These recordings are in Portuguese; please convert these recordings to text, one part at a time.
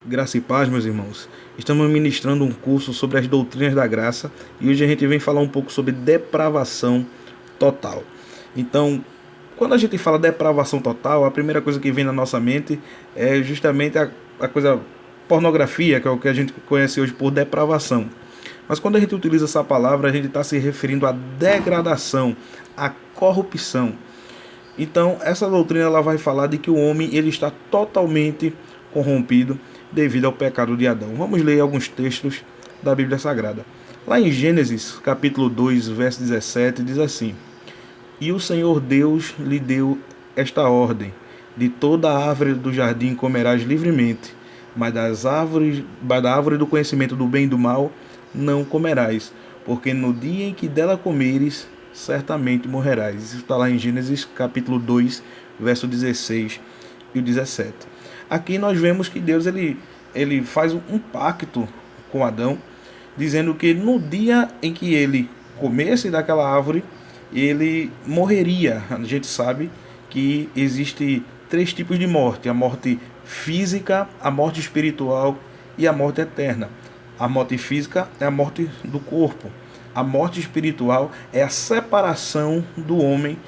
Graça e paz, meus irmãos. Estamos ministrando um curso sobre as doutrinas da graça e hoje a gente vem falar um pouco sobre depravação total. Então, quando a gente fala depravação total, a primeira coisa que vem na nossa mente é justamente a coisa pornografia, que é o que a gente conhece hoje por depravação. Mas quando a gente utiliza essa palavra, a gente está se referindo à degradação, à corrupção. Então, essa doutrina ela vai falar de que o homem ele está totalmente corrompido devido ao pecado de Adão. Vamos ler alguns textos da Bíblia Sagrada. Lá em Gênesis, capítulo 2, verso 17, diz assim: E o Senhor Deus lhe deu esta ordem: de toda a árvore do jardim comerás livremente, mas da árvore do conhecimento do bem e do mal não comerás, porque no dia em que dela comeres, certamente morrerás. Isso está lá em Gênesis capítulo 2, verso 16 e o 17. Aqui nós vemos que Deus ele faz um pacto com Adão, dizendo que no dia em que ele comesse daquela árvore, ele morreria. A gente sabe que existe três tipos de morte: a morte física, a morte espiritual e a morte eterna. A morte física é a morte do corpo. A morte espiritual é a separação do homem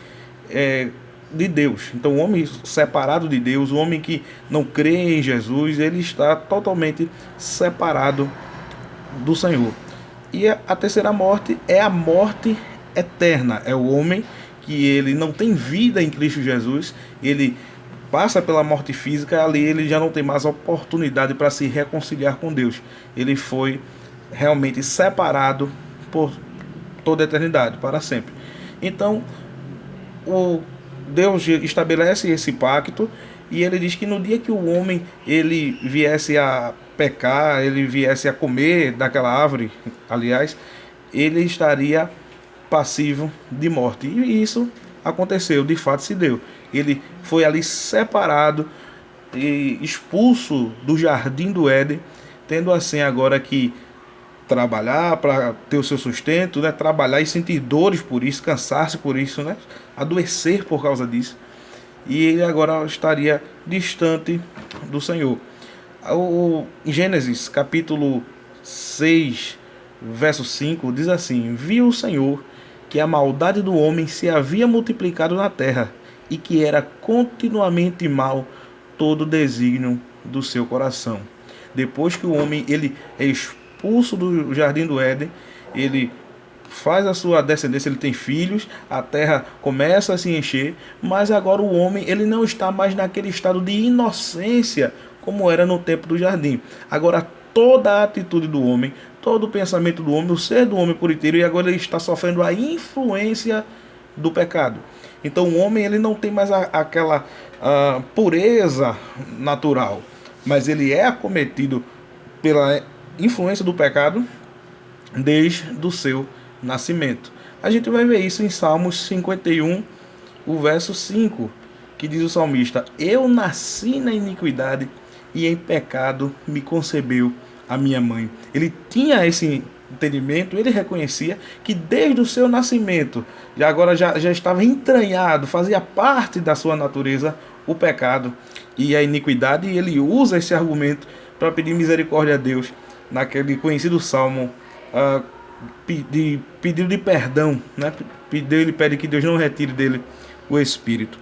de Deus. Então, o homem separado de Deus, o homem que não crê em Jesus, ele está totalmente separado do Senhor. E a terceira morte é a morte eterna. É o homem que ele não tem vida em Cristo Jesus, ele passa pela morte física, ali ele já não tem mais oportunidade para se reconciliar com Deus. Ele foi realmente separado por toda a eternidade, para sempre. Então, Deus estabelece esse pacto e ele diz que no dia que o homem ele viesse a pecar, ele viesse a comer daquela árvore, aliás, ele estaria passivo de morte. E isso aconteceu, de fato se deu. Ele foi ali separado e expulso do jardim do Éden, tendo assim agora que trabalhar para ter o seu sustento, né? Trabalhar e sentir dores por isso, cansar-se por isso, né? Adoecer por causa disso. E ele agora estaria distante do Senhor. Em Gênesis capítulo 6, verso 5, diz assim: Viu o Senhor que a maldade do homem se havia multiplicado na terra, e que era continuamente mal todo o desígnio do seu coração. Depois que o homem ele é expulso do jardim do Éden, ele faz a sua descendência, ele tem filhos, a terra começa a se encher, mas agora o homem ele não está mais naquele estado de inocência como era no tempo do jardim. Agora toda a atitude do homem, todo o pensamento do homem, o ser do homem por inteiro, e agora ele está sofrendo a influência do pecado. Então o homem ele não tem mais aquela pureza natural, mas ele é acometido pela influência do pecado desde o seu nascimento. A gente vai ver isso em Salmos 51, o verso 5, que diz o salmista: Eu nasci na iniquidade e em pecado me concebeu a minha mãe. Ele tinha esse entendimento, ele reconhecia que desde o seu nascimento, já estava entranhado, fazia parte da sua natureza o pecado e a iniquidade, e ele usa esse argumento para pedir misericórdia a Deus, naquele conhecido salmo, de pedido de perdão, né? Ele pede que Deus não retire dele o Espírito.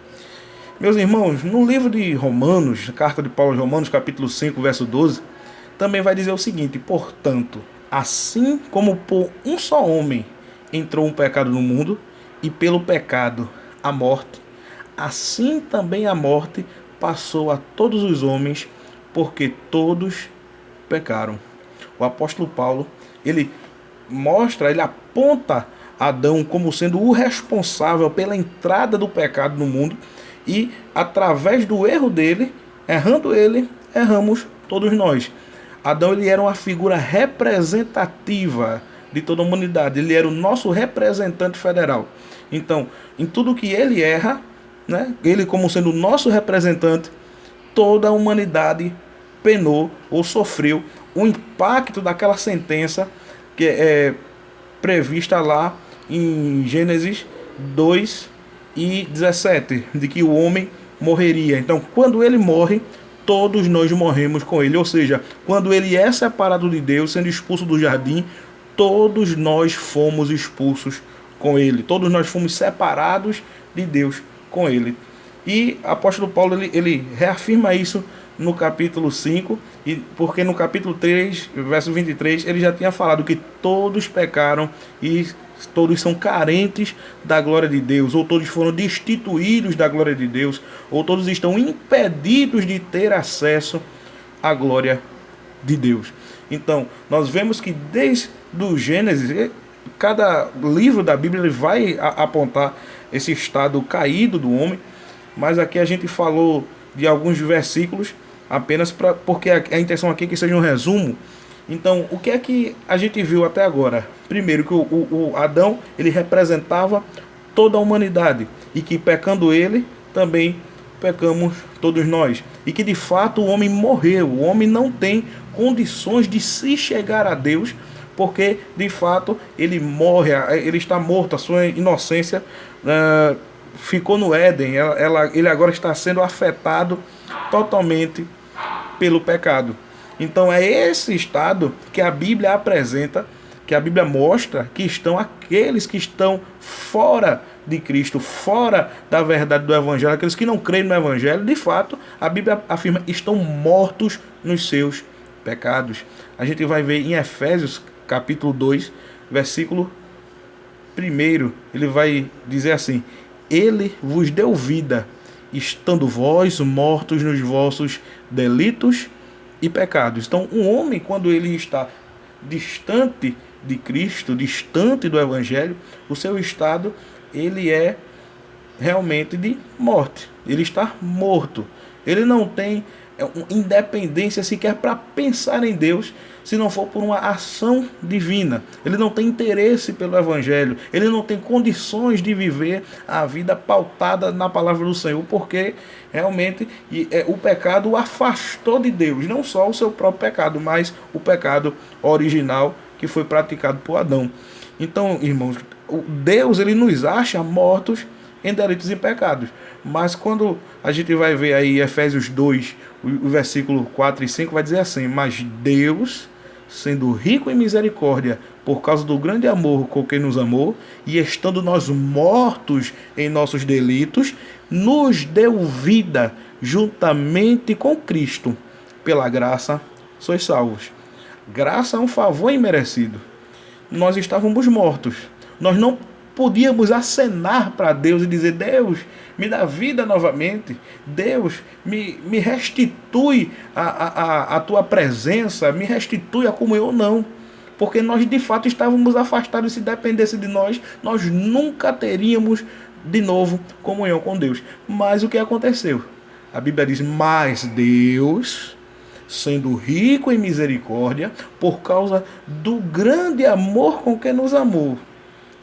Meus irmãos, no livro de Romanos, carta de Paulo aos Romanos, capítulo 5, verso 12, também vai dizer o seguinte: Portanto, assim como por um só homem entrou um pecado no mundo, e pelo pecado a morte, assim também a morte passou a todos os homens, porque todos pecaram. O apóstolo Paulo, ele aponta Adão como sendo o responsável pela entrada do pecado no mundo, e através do erro dele, errando ele, erramos todos nós. Adão ele era uma figura representativa de toda a humanidade, ele era o nosso representante federal. Então, em tudo que ele erra, né, ele como sendo o nosso representante, toda a humanidade penou ou sofreu o impacto daquela sentença que é prevista lá em Gênesis 2 e 17, de que o homem morreria. Então, quando ele morre, todos nós morremos com ele. Ou seja, quando ele é separado de Deus, sendo expulso do jardim, todos nós fomos expulsos com ele. Todos nós fomos separados de Deus com ele. E o apóstolo Paulo ele reafirma isso no capítulo 5, porque no capítulo 3, verso 23, ele já tinha falado que todos pecaram e todos são carentes da glória de Deus, ou todos foram destituídos da glória de Deus, ou todos estão impedidos de ter acesso à glória de Deus. Então, nós vemos que desde o Gênesis, cada livro da Bíblia ele vai apontar esse estado caído do homem, mas aqui a gente falou de alguns versículos apenas porque a intenção aqui é que seja um resumo. Então, o que é que a gente viu até agora? Primeiro, que o Adão ele representava toda a humanidade e que pecando ele, também pecamos todos nós. E que de fato o homem morreu, o homem não tem condições de se chegar a Deus, porque de fato ele morre, ele está morto, a sua inocência ficou no Éden, ele agora está sendo afetado totalmente pelo pecado. Então é esse estado que a Bíblia apresenta, que a Bíblia mostra que estão aqueles que estão fora de Cristo, fora da verdade do Evangelho, aqueles que não creem no Evangelho, de fato, a Bíblia afirma, estão mortos nos seus pecados. A gente vai ver em Efésios capítulo 2, versículo 1, ele vai dizer assim: ele vos deu vida, estando vós mortos nos vossos delitos e pecados. Então, um homem, quando ele está distante de Cristo, distante do Evangelho, o seu estado, ele é realmente de morte. Ele está morto. Ele não tem independência sequer para pensar em Deus, se não for por uma ação divina. Ele não tem interesse pelo Evangelho. Ele não tem condições de viver a vida pautada na palavra do Senhor, porque realmente o pecado o afastou de Deus. Não só o seu próprio pecado, mas o pecado original que foi praticado por Adão. Então, irmãos, Deus ele nos acha mortos em delitos e pecados. Mas quando a gente vai ver aí Efésios 2, o versículo 4 e 5, vai dizer assim: mas Deus, sendo rico em misericórdia, por causa do grande amor com que nos amou, e estando nós mortos em nossos delitos, nos deu vida juntamente com Cristo. Pela graça sois salvos. Graça é um favor imerecido. Nós estávamos mortos. Nós não podíamos acenar para Deus e dizer: Deus, me dá vida novamente. Deus, me restitui a tua presença, me restitui a comunhão. Não. Porque nós de fato estávamos afastados. Se dependesse de nós, nós nunca teríamos de novo comunhão com Deus. Mas o que aconteceu? A Bíblia diz: mas Deus, sendo rico em misericórdia, por causa do grande amor com que nos amou,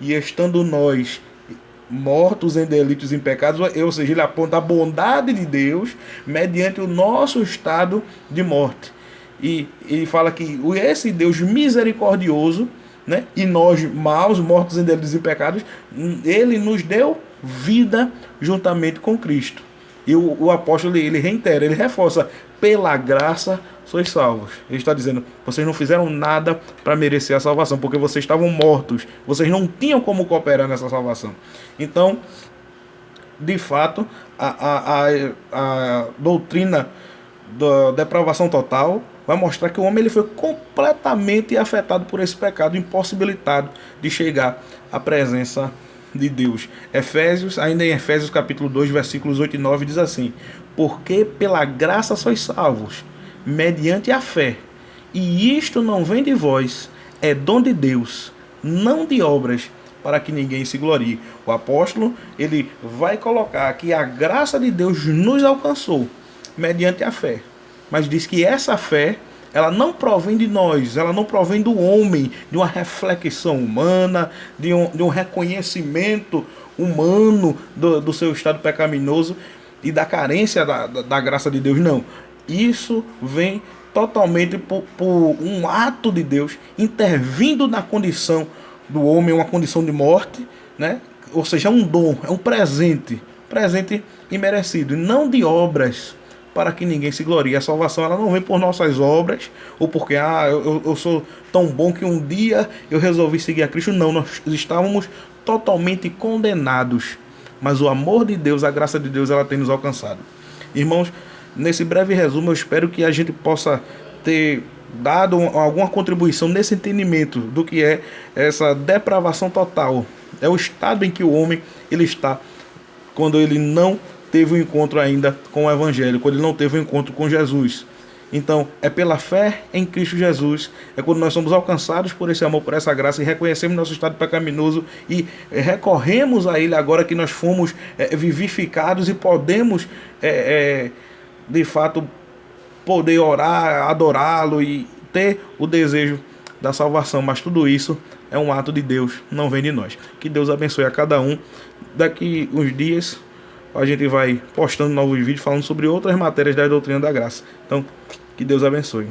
e estando nós mortos em delitos e em pecados, ou seja, ele aponta a bondade de Deus mediante o nosso estado de morte. E ele fala que esse Deus misericordioso, né, e nós maus, mortos em delitos e pecados, ele nos deu vida juntamente com Cristo. E o apóstolo ele reitera, ele reforça: pela graça sois salvos. Ele está dizendo: vocês não fizeram nada para merecer a salvação, porque vocês estavam mortos, vocês não tinham como cooperar nessa salvação. Então, de fato, a doutrina da depravação total vai mostrar que o homem ele foi completamente afetado por esse pecado, impossibilitado de chegar à presença de Deus. Ainda em Efésios capítulo 2, versículos 8 e 9, diz assim: porque pela graça sois salvos, mediante a fé, e isto não vem de vós, é dom de Deus, não de obras, para que ninguém se glorie. O apóstolo ele vai colocar que a graça de Deus nos alcançou mediante a fé, mas diz que essa fé ela não provém de nós, ela não provém do homem, de uma reflexão humana, de um reconhecimento humano do seu estado pecaminoso e da carência da graça de Deus. Não. Isso vem totalmente por um ato de Deus intervindo na condição do homem, uma condição de morte, né? Ou seja, é um dom, é um presente imerecido, não de obras, para que ninguém se glorie. A salvação ela não vem por nossas obras, ou porque eu sou tão bom que um dia eu resolvi seguir a Cristo. Não, nós estávamos totalmente condenados, mas o amor de Deus, a graça de Deus, ela tem nos alcançado. Irmãos, nesse breve resumo, eu espero que a gente possa ter dado alguma contribuição nesse entendimento do que é essa depravação total. É o estado em que o homem ele está quando ele não teve um encontro ainda com o Evangelho, quando ele não teve um encontro com Jesus. Então, é pela fé em Cristo Jesus, é quando nós somos alcançados por esse amor, por essa graça, e reconhecemos nosso estado pecaminoso e recorremos a Ele agora que nós fomos vivificados e podemos, de fato, poder orar, adorá-lo e ter o desejo da salvação. Mas tudo isso é um ato de Deus, não vem de nós. Que Deus abençoe a cada um. Daqui uns dias a gente vai postando novos vídeos falando sobre outras matérias da doutrina da graça. Então, que Deus abençoe.